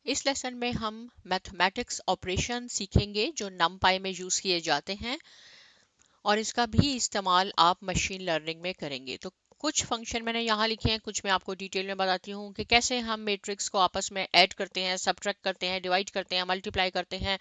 इस लेसन में हम मैथमेटिक्स ऑपरेशन सीखेंगे जो numpy में यूज किए जाते हैं और इसका भी इस्तेमाल आप मशीन लर्निंग में करेंगे। तो कुछ फंक्शन मैंने यहाँ लिखे हैं, कुछ मैं आपको डिटेल में बताती हूँ कि कैसे हम मैट्रिक्स को आपस में ऐड करते हैं, सब्ट्रैक्ट करते हैं, डिवाइड करते हैं, मल्टीप्लाई करते हैं।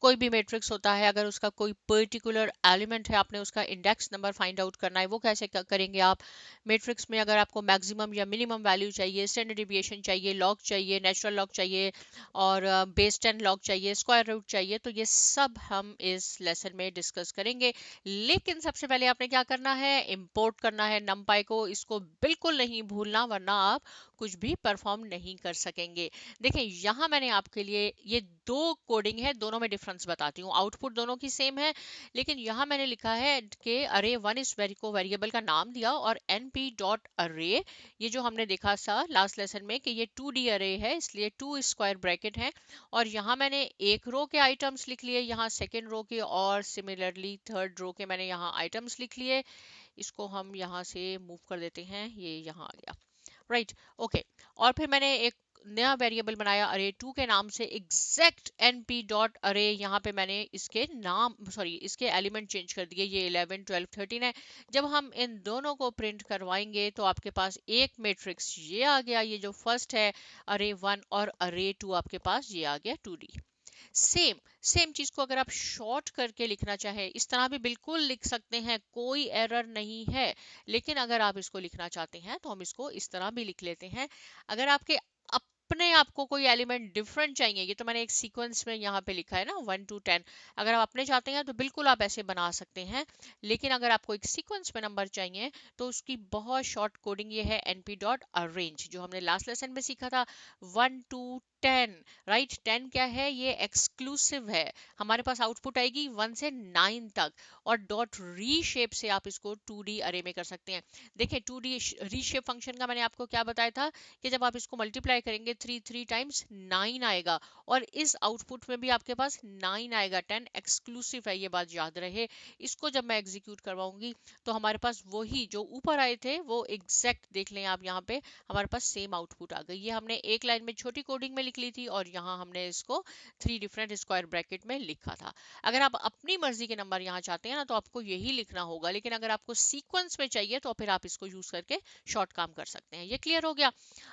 कोई भी मैट्रिक्स होता है, अगर उसका कोई पर्टिकुलर एलिमेंट है, आपने उसका इंडेक्स नंबर फाइंड आउट करना है, वो कैसे करेंगे आप। मैट्रिक्स में अगर आपको मैक्सिमम या मिनिमम वैल्यू चाहिए, स्टैंडर्ड डिविएशन चाहिए, लॉग चाहिए, नेचुरल लॉग चाहिए और बेस 10 लॉग चाहिए, स्क्वायर रूट चाहिए, तो ये सब हम इस लेसन में डिस्कस करेंगे। लेकिन सबसे पहले आपने क्या करना है, इंपोर्ट करना है numpy को। इसको बिल्कुल नहीं भूलना, वरना आप कुछ भी परफॉर्म नहीं कर सकेंगे। देखें, यहाँ मैंने आपके लिए ये दो कोडिंग है, दोनों में डिफरेंस बताती हूँ। आउटपुट दोनों की सेम है, लेकिन यहाँ मैंने लिखा है कि अरे वन इस को वेरिएबल का नाम दिया और np डॉट अरे, ये जो हमने देखा था लास्ट लेसन में कि ये 2D अरे है, इसलिए 2 स्क्वायर ब्रैकेट है। और यहाँ मैंने एक रो के आइटम्स लिख लिए, यहाँ सेकेंड रो के, और सिमिलरली थर्ड रो के मैंने यहाँ आइटम्स लिख लिए। इसको हम यहाँ से मूव कर देते हैं, ये यहाँ आ गया, राइट, ओके। और फिर मैंने एक नया वेरिएबल बनाया अरे 2 के नाम से, एग्जैक्ट np डॉट अरे। यहाँ पे मैंने इसके नाम, सॉरी, इसके एलिमेंट चेंज कर दिए, ये 11 12 13 है। जब हम इन दोनों को प्रिंट करवाएंगे तो आपके पास एक मैट्रिक्स ये आ गया, ये जो फर्स्ट है अरे 1, और अरे 2 आपके पास ये आ गया 2D। सेम सेम चीज को अगर आप शॉर्ट करके लिखना चाहे, इस तरह भी बिल्कुल लिख सकते हैं, कोई एरर नहीं है। लेकिन अगर आप इसको लिखना चाहते हैं तो हम इसको इस तरह भी लिख लेते हैं। अगर आपके अपने आपको कोई एलिमेंट डिफरेंट चाहिए, ये तो मैंने एक सीक्वेंस में यहाँ पे लिखा है ना 1 to 10, अगर आप अपने चाहते हैं तो बिल्कुल आप ऐसे बना सकते हैं। लेकिन अगर आपको एक सीक्वेंस में नंबर चाहिए तो उसकी बहुत शॉर्ट कोडिंग ये है np डॉट अरेंज, जो हमने लास्ट लेसन में सीखा था, 1 to 10, राइट। 10 क्या है, ये एक्सक्लूसिव है, हमारे पास आउटपुट आएगी 1 से 9 तक। और डॉट री शेप से आप इसको 2D अरे में कर सकते हैं। देखिए 2D री शेप फंक्शन का मैंने आपको क्या बताया था कि जब आप इसको मल्टीप्लाई करेंगे 3 टाइम्स 9 आएगा, और इस आउटपुट में भी आपके पास 9 आएगा। 10 एक्सक्लूसिव है, ये बात याद रहे। इसको जब मैं एग्जीक्यूट करवाऊंगी तो हमारे पास वही जो ऊपर आए थे वो एग्जैक्ट देख लें आप, यहाँ पे हमारे पास सेम आउटपुट आ गई। ये हमने एक लाइन में छोटी कोडिंग में लिख ली थी और यहाँ हमने इसको 3 डिफरेंट स्क्वायर ब्रैकेट में लिखा था। अगर आप अपनी मर्जी के नंबर यहाँ चाहते हैं ना तो आपको यही लिखना होगा, लेकिन अगर आपको सीक्वेंस में चाहिए तो फिर आप इसको यूज करके शॉर्ट काम कर सकते हैं। ये क्लियर हो गया।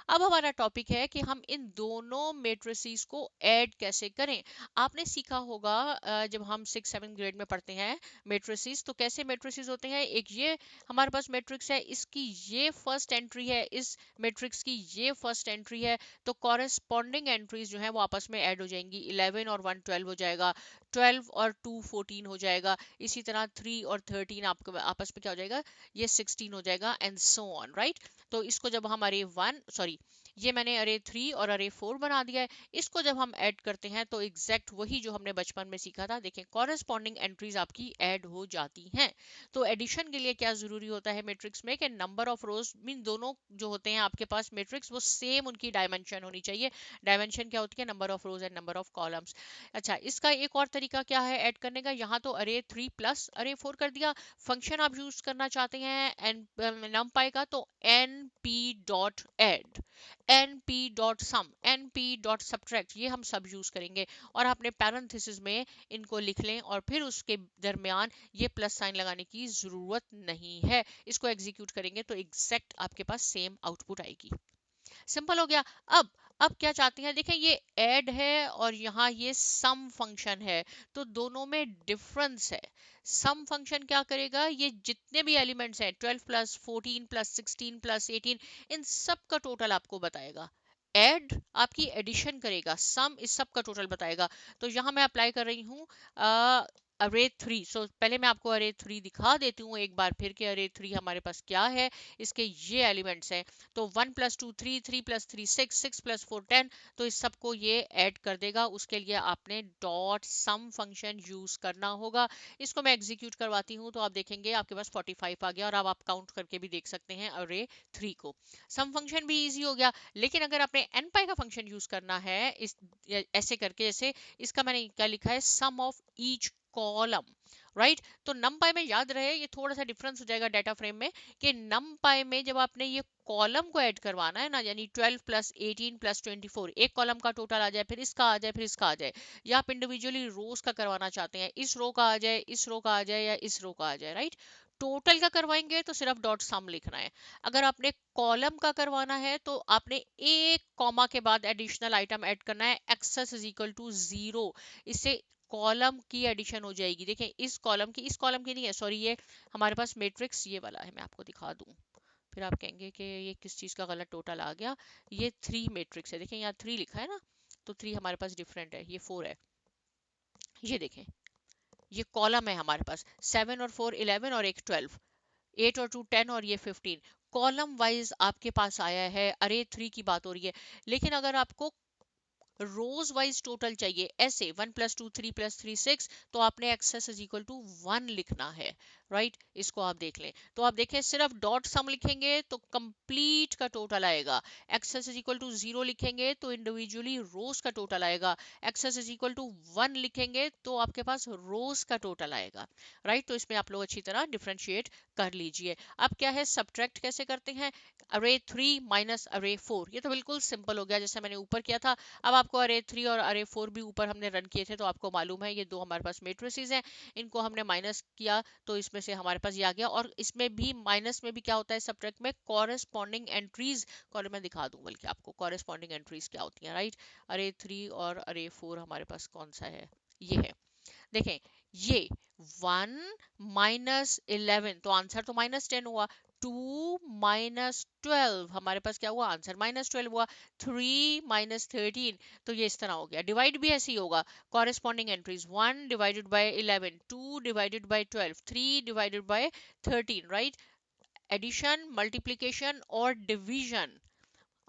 अब हमारा टॉपिक है कि हम इन दोनों मेट्रिसेस को ऐड कैसे करें। आपने सीखा होगा जब हम 6 7 ग्रेड में पढ़ते हैं मेट्रिसेस, तो कैसे मेट्रिसेस होते हैं। एक ये हमारे पास मैट्रिक्स है, इसकी ये फर्स्ट एंट्री है, इस मैट्रिक्स की ये फर्स्ट एंट्री है, तो कॉरेस्पॉन्डिंग एंट्रीज जो है वो आपस में ऐड हो जाएंगी। 11 और 1 12 हो जाएगा, 12 और 2 14 हो जाएगा, इसी तरह 3 और 13 आपको आपस में क्या हो जाएगा, ये 16 हो जाएगा, एंड सो ऑन, राइट। तो इसको जब हम अरे 1, सॉरी, ये मैंने अरे 3 और अरे 4 बना दिया है। इसको जब हम ऐड करते हैं तो एग्जैक्ट वही जो हमने बचपन में सीखा था, देखें कॉरेस्पॉन्डिंग एंट्रीज आपकी ऐड हो जाती हैं। तो एडिशन के लिए क्या जरूरी होता है मैट्रिक्स में कि नंबर ऑफ रोज मीन दोनों जो होते हैं आपके पास मैट्रिक्स, वो सेम उनकी डायमेंशन होनी चाहिए। डायमेंशन क्या होती है, number of rose and number of columns. अच्छा, इसका एक और तरीका क्या है ऐड करने का, यहाँ तो अरे 3 प्लस अरे 4 कर दिया। फंक्शन आप यूज करना चाहते हैं एन numpy का, तो np dot add, np dot sum, np dot subtract, ये हम सब यूज करेंगे। और आपने पैरेंथेसिस में इनको लिख लें और फिर उसके दरमियान ये प्लस साइन लगाने की जरूरत नहीं है। इसको एग्जीक्यूट करेंगे तो एग्जैक्ट आपके पास सेम आउटपुट आएगी। सिंपल हो गया। अब क्या चाहते हैं, देखें ये ऐड है और यहाँ ये सम फंक्शन है, तो दोनों में डिफरेंस है। सम फंक्शन क्या करेगा, ये जितने भी एलिमेंट्स हैं 12 प्लस 14 प्लस 16 प्लस 18, इन सब का टोटल आपको बताएगा। ऐड आपकी एडिशन करेगा, सम इस सब का टोटल बताएगा। तो यहाँ मैं अप्लाई कर रही हूँ अरे 3। सो पहले मैं आपको अरे 3 दिखा देती हूँ एक बार फिर कि अरे 3 हमारे पास क्या है। इसके ये एलिमेंट्स हैं, तो 1 प्लस 2 3, 3 प्लस 3 6, 6 प्लस 4 10, तो इस सबको ये ऐड कर देगा। उसके लिए आपने डॉट सम फंक्शन यूज करना होगा। इसको मैं एग्जीक्यूट करवाती हूँ तो आप देखेंगे आपके पास 45 आ गया, और अब आप काउंट करके भी देख सकते हैं अरे 3 को। सम फंक्शन भी इजी हो गया। लेकिन अगर आपने npy का फंक्शन यूज करना है, इस ऐसे करके, जैसे इसका मैंने क्या लिखा है, सम ऑफ ईच कॉलम, राइट। तो numpy में याद रहे ये थोड़ा सा डिफरेंस हो जाएगा डाटा फ्रेम में, कि numpy में जब आपने ये कॉलम को ऐड करवाना है ना, यानी 12 प्लस 18 प्लस 24, एक कॉलम का टोटल आ जाए, फिर इसका आ जाए, फिर इसका आ जाए, या आप इंडिविजुअली रोज का करवाना चाहते हैं, इस रो का आ जाए, इस रो का आ जाए, या इस रो का आ जाए, राइट। टोटल का करवाएंगे तो सिर्फ डॉट सम लिखना है। अगर आपने कॉलम का करवाना है तो आपने एक कॉमा के बाद एडिशनल आइटम ऐड करना है, एक्सेस इज इक्वल टू 0। इससे कॉलम की एडिशन हो जाएगी। देखें इस कॉलम की नहीं है, सॉरी, ये हमारे पास मैट्रिक्स ये वाला है, मैं आपको दिखा दूं, फिर आप कहेंगे कि ये किस चीज का गलत टोटल आ गया। ये 3 मैट्रिक्स है, देखें यहाँ 3 लिखा है ना, तो 3 हमारे पास डिफरेंट है, ये 4 है। ये देखें, ये कॉलम है हमारे पास, 7 और 4 11 और एक 12, 8 और 2 10 और ये 15। कॉलम वाइज आपके पास आया है, अरे 3 की बात हो रही है। लेकिन अगर आपको रोज वाइज टोटल चाहिए, ऐसे 1 प्लस 2 3 प्लस 3 6, तो आपने एक्सेस इज इक्वल टू 1 लिखना है, राइट। इसको आप देख लें, तो आप देखें सिर्फ डॉट सम लिखेंगे तो कंप्लीट का टोटल आएगा, एक्सेस इज इक्वल टू 0 लिखेंगे तो इंडिविजुअली रोज का टोटल आएगा, एक्सेस इज इक्वल टू 1 लिखेंगे तो आपके पास रोज का टोटल आएगा, राइट। तो इसमें आप लोग अच्छी तरह डिफ्रेंशिएट कर लीजिए। अब क्या है, सब्ट्रैक्ट कैसे करते हैं, अरे 3 माइनस अरे 4, ये तो बिल्कुल सिंपल हो गया जैसे मैंने ऊपर किया था। अब आपको अरे 3 और अरे 4 भी ऊपर हमने रन किए थे, तो आपको मालूम है ये दो हमारे पास मेट्रिसेस हैं, इनको हमने माइनस किया तो इसमें से हमारे पास ये आ गया। और इसमें भी माइनस में भी क्या होता है, सब्ट्रैक्ट में कॉरेस्पॉन्डिंग एंट्रीज, मैं दिखा दूं बल्कि आपको कॉरेस्पॉन्डिंग एंट्रीज क्या होती हैं, राइट। अरे 3 और अरे 4 हमारे पास कौन सा है, ये है। देखें, ये 1 माइनस 11, तो आंसर तो -10 हुआ। 2 माइनस 12 हमारे पास क्या हुआ, आंसर -12 हुआ। 3 माइनस 13, तो ये इस तरह हो गया। डिवाइड भी ऐसे ही होगा, corresponding entries 1 divided by 11, 2 divided by 12, 3 divided by 13, right. Addition, multiplication और डिवीजन,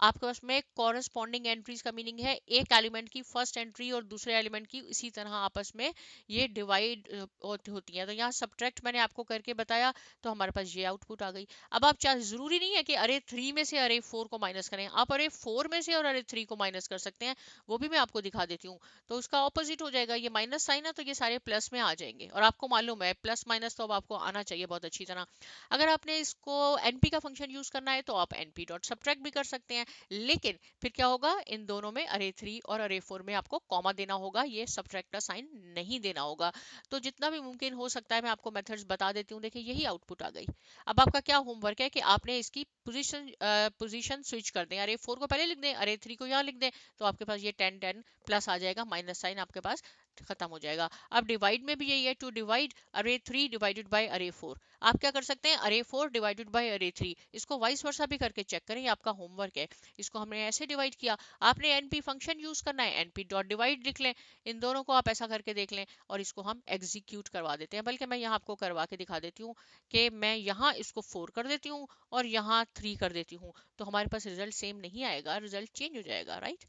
आपके पास में कॉरेस्पॉन्डिंग एंट्रीज का मीनिंग है एक एलिमेंट की फर्स्ट एंट्री और दूसरे एलिमेंट की इसी तरह आपस में ये डिवाइड होती है। तो यहाँ सब्ट्रैक्ट मैंने आपको करके बताया, तो हमारे पास ये आउटपुट आ गई। अब आप चाहे, जरूरी नहीं है कि अरे 3 में से अरे 4 को माइनस करें, आप अरे 4 में से और अरे 3 को माइनस कर सकते हैं, वो भी मैं आपको दिखा देती हूँ। तो उसका ऑपोजिट हो जाएगा, ये माइनस साइन है तो ये सारे प्लस में आ जाएंगे, और आपको मालूम है प्लस माइनस तो अब आपको आना चाहिए बहुत अच्छी तरह। अगर आपने इसको एनपी का फंक्शन यूज करना है तो आप एनपी डॉट सब्ट्रैक्ट भी कर सकते हैं, लेकिन फिर क्या होगा, इन दोनों में अरे 3 और अरे 4 में आपको कॉमा देना होगा, ये सब्ट्रैक्ट का साइन नहीं देना होगा। तो जितना भी मुमकिन हो सकता है मैं आपको मेथड्स बता देती हूँ। देखिए यही आउटपुट आ गई। अब आपका क्या होमवर्क है कि आपने इसकी पोजीशन स्विच कर दें, अरे 4 को पहले लिख दें, अरे 3 को यहाँ लिख दें, तो आपके पास ये 10 10 प्लस आ जाएगा, माइनस साइन आपके पास खत्म हो जाएगा। अब डिवाइड में भी यही है, टू डिवाइड अरे 3 डिवाइडेड बाय अरे 4, आप क्या कर सकते हैं, अरे 4 डिवाइडेड बाय अरे 3, इसको वाइस वर्सा भी करके चेक करें, ये आपका होमवर्क है। इसको हमने ऐसे डिवाइड किया, आपने एनपी फंक्शन यूज करना है, एनपी डॉट डिवाइड लिख लें, इन दोनों को आप ऐसा करके देख लें, और इसको हम एग्जीक्यूट करवा देते हैं। बल्कि मैं यहाँ आपको करवा के दिखा देती हूँ कि मैं यहाँ इसको 4 कर देती हूँ और यहाँ 3 कर देती हूँ, तो हमारे पास रिजल्ट सेम नहीं आएगा, रिजल्ट चेंज हो जाएगा, राइट।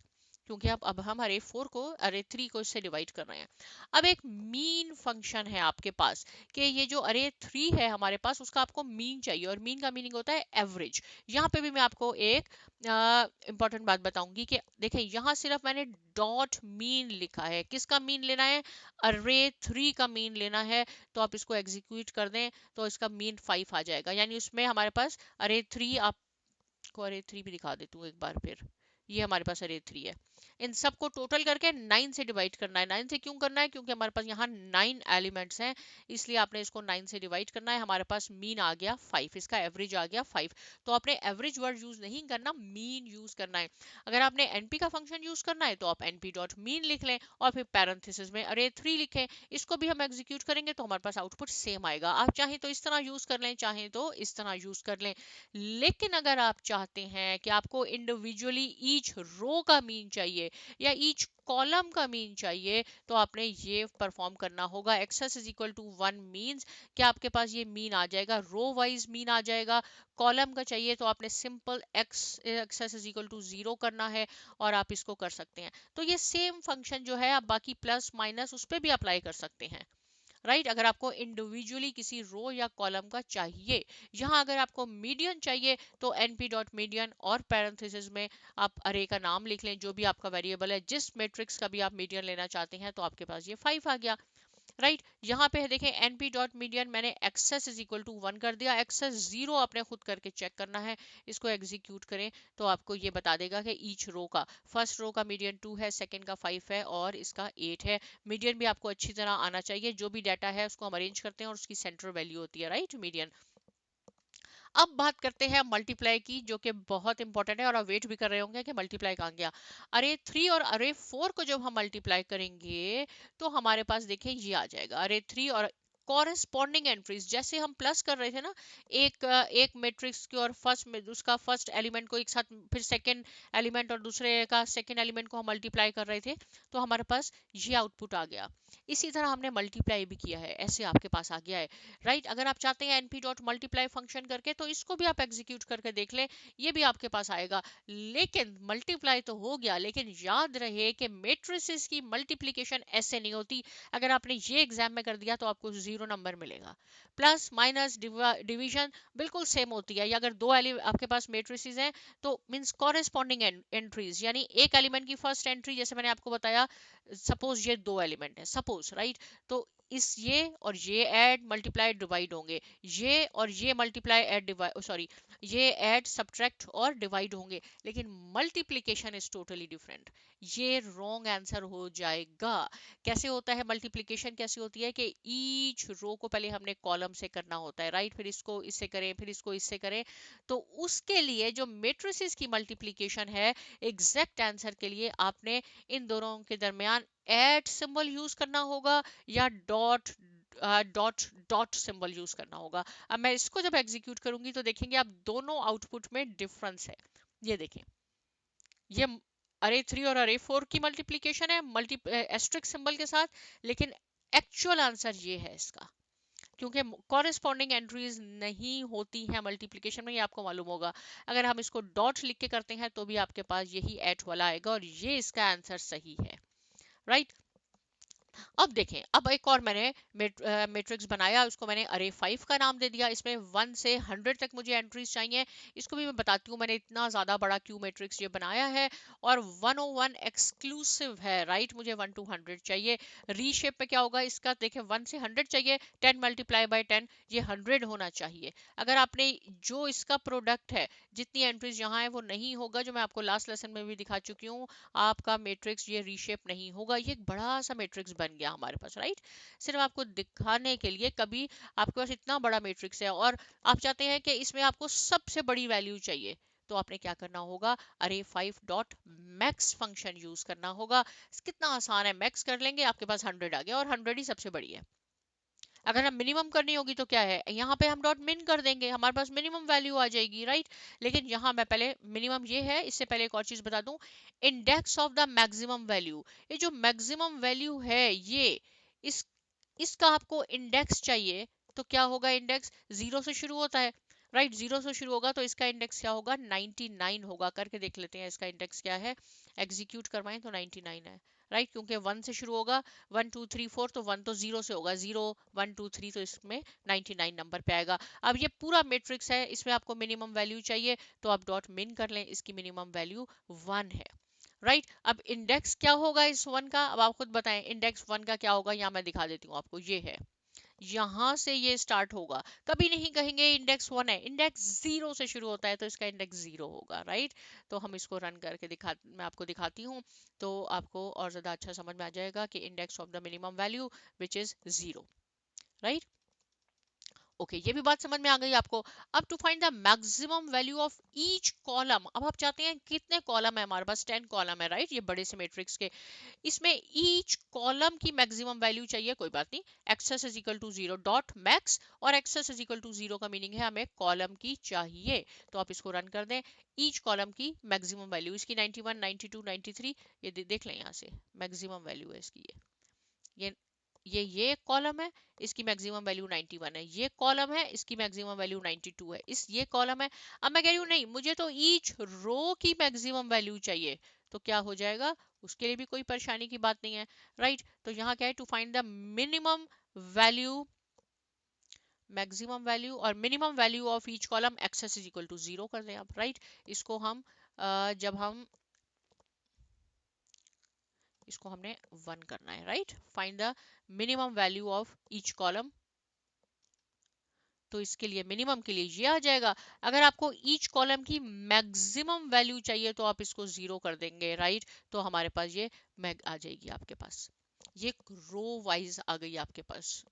क्योंकि अब हम अरे 4 को अरे 3 को इससे डिवाइड कर रहे हैं। अब एक मीन फंक्शन है आपके पास, कि ये जो अरे 3 है हमारे पास, उसका आपको मीन चाहिए, और मीन का मीनिंग होता है एवरेज। यहाँ पे भी मैं आपको एक इंपॉर्टेंट बात बताऊंगी कि देखें यहाँ सिर्फ मैंने डॉट मीन लिखा है, किसका मीन लेना है, अरे 3 का मीन लेना है। तो आप इसको एग्जीक्यूट कर दें तो इसका मीन 5 आ जाएगा, यानी उसमें हमारे पास अरे 3, आपको अरे 3 भी दिखा देती हूँ एक बार फिर, ये हमारे पास अरे 3 है। इन सबको टोटल करके 9 से डिवाइड करना है। 9 से क्यों करना है, क्योंकि हमारे पास यहाँ 9 एलिमेंट्स हैं, इसलिए आपने इसको 9 से डिवाइड करना है। हमारे पास मीन आ गया 5, इसका एवरेज आ गया 5। तो आपने एवरेज वर्ड यूज नहीं करना, मीन यूज करना है। अगर आपने एनपी का फंक्शन यूज करना है तो आप एनपी डॉट मीन लिख लें और फिर पैरेंथेसिस में अरे 3 लिखें। इसको भी हम एग्जीक्यूट करेंगे तो हमारे पास आउटपुट सेम आएगा। आप चाहें तो इस तरह यूज कर लें, चाहें तो इस तरह यूज कर लें। लेकिन अगर आप चाहते हैं कि आपको इंडिविजुअली ईच रो का मीन चाहिए या ईच कॉलम का मीन चाहिए, तो आपने ये परफॉर्म करना होगा, axis is equal to 1 means कि आपके पास ये मीन आ जाएगा, रो वाइज मीन आ जाएगा। कॉलम का चाहिए तो आपने simple axis is equal to 0 करना है, और आप इसको कर सकते हैं। तो ये सेम फंक्शन जो है आप बाकी प्लस माइनस उस पर भी अप्लाई कर सकते हैं, राइट। अगर आपको इंडिविजुअली किसी रो या कॉलम का चाहिए, यहाँ अगर आपको मीडियन चाहिए तो np डॉट मीडियन और पैरेंथेसिस में आप अरे का नाम लिख लें, जो भी आपका वेरिएबल है, जिस मैट्रिक्स का भी आप मीडियन लेना चाहते हैं, तो आपके पास ये 5 आ गया। राइट यहाँ पे देखें एनपी डॉट मीडियन मैंने एक्सेस इज इक्वल टू 1 कर दिया, एक्सेस 0 आपने खुद करके चेक करना है। इसको एग्जीक्यूट करें तो आपको ये बता देगा कि ईच रो का, फर्स्ट रो का मीडियन 2 है, सेकंड का 5 है और इसका 8 है। मीडियन भी आपको अच्छी तरह आना चाहिए, जो भी डाटा है उसको हम अरेंज करते हैं और उसकी सेंट्रल वैल्यू होती है, राइट, मीडियन। अब बात करते हैं मल्टीप्लाई की, जो कि बहुत इंपॉर्टेंट है और आप वेट भी कर रहे होंगे कि मल्टीप्लाई कहाँ गया। अरे 3 और अरे 4 को जब हम मल्टीप्लाई करेंगे तो हमारे पास देखिए ये आ जाएगा, अरे 3 और कॉरेस्पॉन्डिंग एंट्रीज, जैसे हम प्लस कर रहे थे ना, एक मैट्रिक्स की और फर्स्ट में उसका फर्स्ट एलिमेंट को एक साथ, फिर सेकंड एलिमेंट और दूसरे का सेकंड एलिमेंट को हम मल्टीप्लाई कर रहे थे, तो हमारे पास ये आउटपुट आ गया। इसी तरह हमने मल्टीप्लाई भी किया है, ऐसे आपके पास आ गया है, राइट। अगर आप चाहते हैं np डॉट मल्टीप्लाई फंक्शन करके तो इसको भी आप एग्जीक्यूट करके देख लें, ये भी आपके पास आएगा। लेकिन मल्टीप्लाई तो हो गया, लेकिन याद रहे कि मैट्रिसेस की मल्टीप्लिकेशन ऐसे नहीं होती। अगर आपने ये एग्जाम में कर दिया तो आपको 0 नंबर मिलेगा। प्लस माइनस डिवीजन बिल्कुल सेम होती है, या अगर दो आपके पास मैट्रिसेस हैं तो मींस कॉरेस्पॉन्डिंग एंट्रीज, यानी एक एलिमेंट की फर्स्ट एंट्री, जैसे मैंने आपको बताया, सपोज ये दो एलिमेंट है, सपोज, राइट। तो इस ये और ये ऐड मल्टीप्लाई डिवाइड होंगे, ये और ये मल्टीप्लाई ऐड डिवाइड, सॉरी, ये ऐड सब्ट्रैक्ट और डिवाइड होंगे, लेकिन मल्टीप्लिकेशन इज टोटली डिफरेंट। ये रॉन्ग आंसर हो जाएगा। कैसे होता है मल्टीप्लिकेशन, कैसे होती है कि ईच रो को पहले हमने कॉलम से करना होता है, राइट, फिर इसको इससे करें, फिर इसको इससे करें। तो उसके लिए जो मैट्रिसेस की मल्टीप्लिकेशन है, एग्जैक्ट आंसर के लिए आपने इन दोनों के दरमियान एट सिंबल यूज करना होगा या dot dot dot symbol use करना होगा। अब मैं इसको जब एग्जीक्यूट करूंगी तो देखेंगे आप दोनों आउटपुट में डिफरेंस है। ये देखें, ये अरे 3 और अरे 4 की मल्टीप्लिकेशन है मल्टी एस्ट्रिक सिंबल के साथ, लेकिन एक्चुअल आंसर ये है इसका, क्योंकि कॉरेस्पॉन्डिंग एंट्रीज नहीं होती हैं मल्टीप्लिकेशन में, ये आपको मालूम होगा। अगर हम इसको डॉट लिख के करते हैं तो भी आपके पास यही एट वाला आएगा और ये इसका आंसर सही है, राइट। अब देखें, अब एक और मैंने मैट्रिक्स बनाया, उसको मैंने अरे 5 का नाम दे दिया। इसमें 1 से 100 तक मुझे एंट्रीज चाहिए। इसको भी मैं बताती हूँ, मैंने इतना ज़्यादा बड़ा क्यू मैट्रिक्स ये बनाया है और 101 एक्सक्लूसिव है, राइट। मुझे 1 to 100 चाहिए। रीशेप पे क्या होगा इसका, देखें 1 से 100 चाहिए, 10 मल्टीप्लाई बाय 10, ये 100 होना चाहिए। अगर आपने जो इसका प्रोडक्ट है, जितनी एंट्रीज यहाँ है वो नहीं होगा, जो मैं आपको लास्ट लेसन में भी दिखा चुकी हूँ, आपका मैट्रिक्स ये रीशेप नहीं होगा। ये एक बड़ा सा मैट्रिक्स बन गया हमारे पास, राइट। सिर्फ आपको दिखाने के लिए, कभी आपके पास इतना बड़ा मैट्रिक्स है और आप चाहते हैं कि इसमें आपको सबसे बड़ी वैल्यू चाहिए, तो आपने क्या करना होगा, अरे 5 डॉट मैक्स फंक्शन यूज करना होगा। कितना आसान है, मैक्स कर लेंगे, आपके पास 100 आ गया और 100 ही सबसे बड़ी है। अगर हम मिनिमम करनी होगी तो क्या है, यहाँ पे हम डॉट मिन कर देंगे, हमारे पास मिनिमम वैल्यू आ जाएगी, राइट। लेकिन यहाँ मैं पहले मिनिमम ये है, इससे पहले एक और चीज बता दूं, index of the maximum value. ये जो मैक्सिमम वैल्यू है, ये इस इसका आपको इंडेक्स चाहिए। तो क्या होगा, इंडेक्स 0 से शुरू होता है, राइट, 0 से शुरू होगा, तो इसका इंडेक्स क्या होगा, 99 होगा। करके देख लेते हैं इसका इंडेक्स क्या है, एग्जीक्यूट करवाएं तो 99 है, राइट, क्योंकि 1 से शुरू होगा, 1 2 3 4, तो 1 तो 0 से होगा, 0 1 2 3, तो इसमें 99 नंबर पे आएगा। अब ये पूरा मैट्रिक्स है, इसमें आपको मिनिमम वैल्यू चाहिए, तो आप डॉट मिन कर लें, इसकी मिनिमम वैल्यू 1 है, राइट। अब इंडेक्स क्या होगा इस 1 का, अब आप खुद बताएं इंडेक्स 1 का क्या होगा, यहाँ मैं दिखा देती हूँ आपको, ये है, यहां से ये स्टार्ट होगा। कभी नहीं कहेंगे इंडेक्स 1 है, इंडेक्स 0 से शुरू होता है, तो इसका इंडेक्स 0 होगा, राइट। तो हम इसको रन करके मैं आपको दिखाती हूँ, तो आपको और ज्यादा अच्छा समझ में आ जाएगा कि index of the minimum value which is 0, right. Okay, ये भी बात समझ में आ गई आपको। अब to find the maximum value of each column, अब आप चाहते हैं कितने कॉलम है, हमारे पास 10 कॉलम है, राइट, ये बड़े से मैट्रिक्स के। इसमें ईच कॉलम की मैक्सिमम वैल्यू चाहिए, कोई बात नहीं, axis is equal to 0 dot max, और एक्सेस इज इक्वल टू 0 का मीनिंग है हमें कॉलम की चाहिए। तो आप इसको रन कर दें, ईच कॉलम की मैक्सिमम वैल्यू इसकी 91 92 93, ये देख लें, यहाँ से मैक्सिमम वैल्यू है इसकी, ये ये कॉलम है, इसकी मैक्सिमम वैल्यू 91 है, ये कॉलम है, इसकी मैक्सिमम वैल्यू 92 है, इस ये कॉलम है। अब मैं कह रही हूँ नहीं, मुझे तो ईच रो की मैक्सिमम वैल्यू चाहिए, तो क्या हो जाएगा, उसके लिए भी कोई परेशानी की बात नहीं है, राइट। तो यहाँ क्या है, to find the minimum value, maximum value और minimum value of each column, axis is equal to 0 कर दें आप, राइट। इसको हम जब हम इसको हमने 1 करना है, right. Find the minimum value of each column, तो इसके लिए मिनिमम के लिए ये आ जाएगा। अगर आपको ईच कॉलम की मैक्सिमम वैल्यू चाहिए तो आप इसको 0 कर देंगे, राइट। तो हमारे पास ये मैग आ जाएगी आपके पास, ये रो वाइज आ गई आपके पास,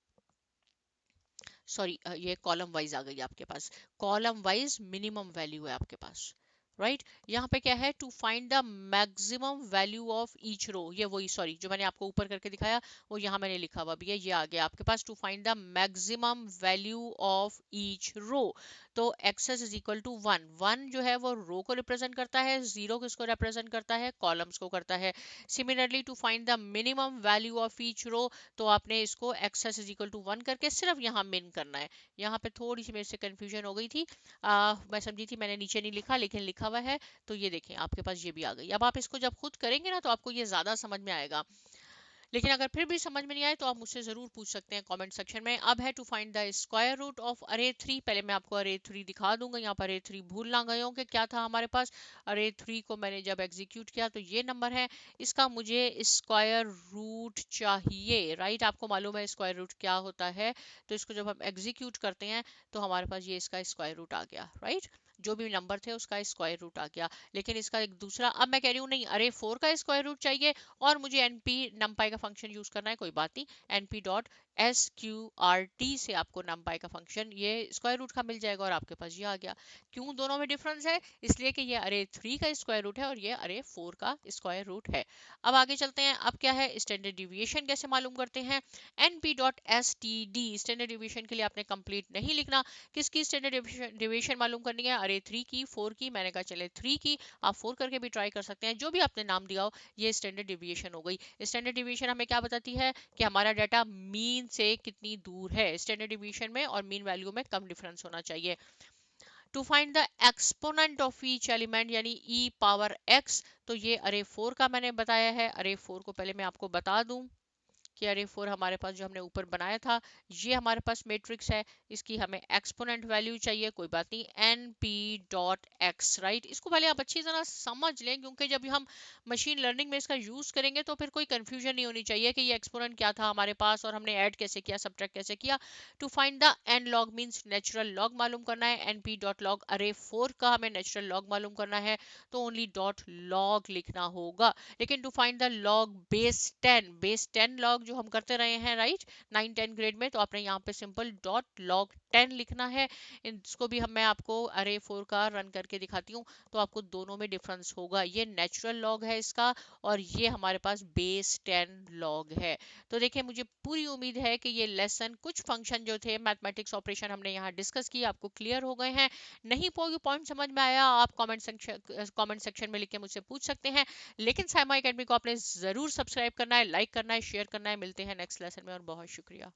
सॉरी ये कॉलम वाइज आ गई आपके पास। कॉलम वाइज मिनिमम वैल्यू है आपके पास, राइट। यहाँ पे क्या है, to find the maximum value of each row, ये वही सॉरी जो मैंने आपको ऊपर करके दिखाया वो यहाँ मैंने लिखा हुआ भी है, ये आ गया आपके पास। To find the maximum value of each row, तो एक्सेस इज इक्वल टू 1। 1 जो है वो रो को रिप्रेजेंट करता है, 0 किसको रिप्रेजेंट करता है, कॉलम्स को करता है। Similarly to find the minimum value of each row, तो आपने इसको एक्सेस इज इक्वल टू 1 करके सिर्फ यहाँ मिन करना है। यहाँ पे थोड़ी सी मेरे से कंफ्यूजन हो गई थी, मैं समझी थी मैंने नीचे नहीं लिखा, लेकिन लिखा हुआ है। तो ये देखें आपके पास ये भी आ गई। अब आप इसको जब खुद करेंगे ना तो आपको ये ज्यादा समझ में आएगा, लेकिन अगर फिर भी समझ में नहीं आए तो आप मुझसे जरूर पूछ सकते हैं कमेंट सेक्शन में। अब है to find the square root of अरे 3। पहले मैं आपको अरे 3 दिखा दूंगा, यहाँ पर अरे 3 भूल ना गए हो कि क्या था हमारे पास। अरे 3 को मैंने जब एग्जीक्यूट किया तो ये नंबर है, इसका मुझे स्क्वायर रूट चाहिए, राइट। आपको मालूम है स्क्वायर रूट क्या होता है, तो इसको जब हम एग्जीक्यूट करते हैं तो हमारे पास ये इसका स्क्वायर रूट आ गया, राइट। जो भी नंबर थे उसका स्क्वायर रूट आ गया। लेकिन इसका एक दूसरा, अब मैं कह रही हूँ नहीं अरे 4 का स्क्वायर रूट चाहिए और मुझे एनपी नमपाई का फंक्शन यूज करना है, कोई बात नहीं, एनपी डॉट SQRT से आपको नमपाई का फंक्शन ये स्क्वायर रूट का मिल जाएगा और आपके पास ये आ गया। क्यों दोनों में डिफरेंस है, इसलिए कि ये अरे 3 का स्क्वायर रूट है और ये अरे 4 का स्क्वायर रूट है। अब आगे चलते हैं, अब क्या है स्टैंडर्ड डिविएशन कैसे मालूम करते हैं। np.std, स्टैंडर्ड डिविएशन के लिए आपने कंप्लीट नहीं लिखना। किसकी स्टैंडर्ड डिविएशन मालूम करनी है, अरे 3 की, 4 की, मैंने कहा चले 3 की, आप 4 करके भी ट्राई कर सकते हैं, जो भी आपने नाम दिया हो। ये स्टैंडर्ड डिविएशन हो गई। स्टैंडर्ड डिविएशन हमें क्या बताती है कि हमारा डाटा मीन से कितनी दूर है। स्टैंडर्ड डिविएशन में और मीन वैल्यू में कम डिफरेंस होना चाहिए। To find the exponent of each element यानी ई पावर एक्स, तो ये अरे 4 का मैंने बताया है। अरे 4 को पहले मैं आपको बता दूं कि अरे 4 हमारे पास जो हमने ऊपर बनाया था ये हमारे पास मैट्रिक्स है, इसकी हमें एक्सपोनेंट वैल्यू चाहिए, कोई बात नहीं, np.x, राइट। इसको पहले आप अच्छी तरह समझ लें क्योंकि जब हम मशीन लर्निंग में इसका यूज करेंगे तो फिर कोई कंफ्यूजन नहीं होनी चाहिए कि ये एक्सपोनेंट क्या था हमारे पास और हमने ऐड कैसे किया, सब्ट्रैक्ट कैसे किया। To find the N log means natural log मालूम करना है, np.log अरे 4 का हमें नेचुरल लॉग मालूम करना है तो ओनली डॉट लॉग लिखना होगा। लेकिन to find the log base 10 log जो हम करते रहे हैं, राइट, 9-10 ग्रेड में, तो आपने यहाँ पे सिंपल डॉट लॉग 10 लिखना है। इसको भी मैं आपको अरे 4 का रन करके दिखाती हूँ तो आपको दोनों में डिफरेंस होगा। ये नेचुरल लॉग है इसका और ये हमारे पास बेस 10 लॉग है। तो देखिए मुझे पूरी उम्मीद है कि ये लेसन कुछ फंक्शन जो थे मैथमेटिक्स ऑपरेशन हमने यहाँ डिस्कस किए आपको क्लियर हो गए हैं। नहीं पॉइंट समझ में आया आप कमेंट सेक्शन में लिख के मुझसे पूछ सकते हैं। लेकिन साइमा एकेडमी को आपने जरूर सब्सक्राइब करना है, लाइक करना है, शेयर करना है। मिलते हैं नेक्स्ट लेसन में और बहुत शुक्रिया।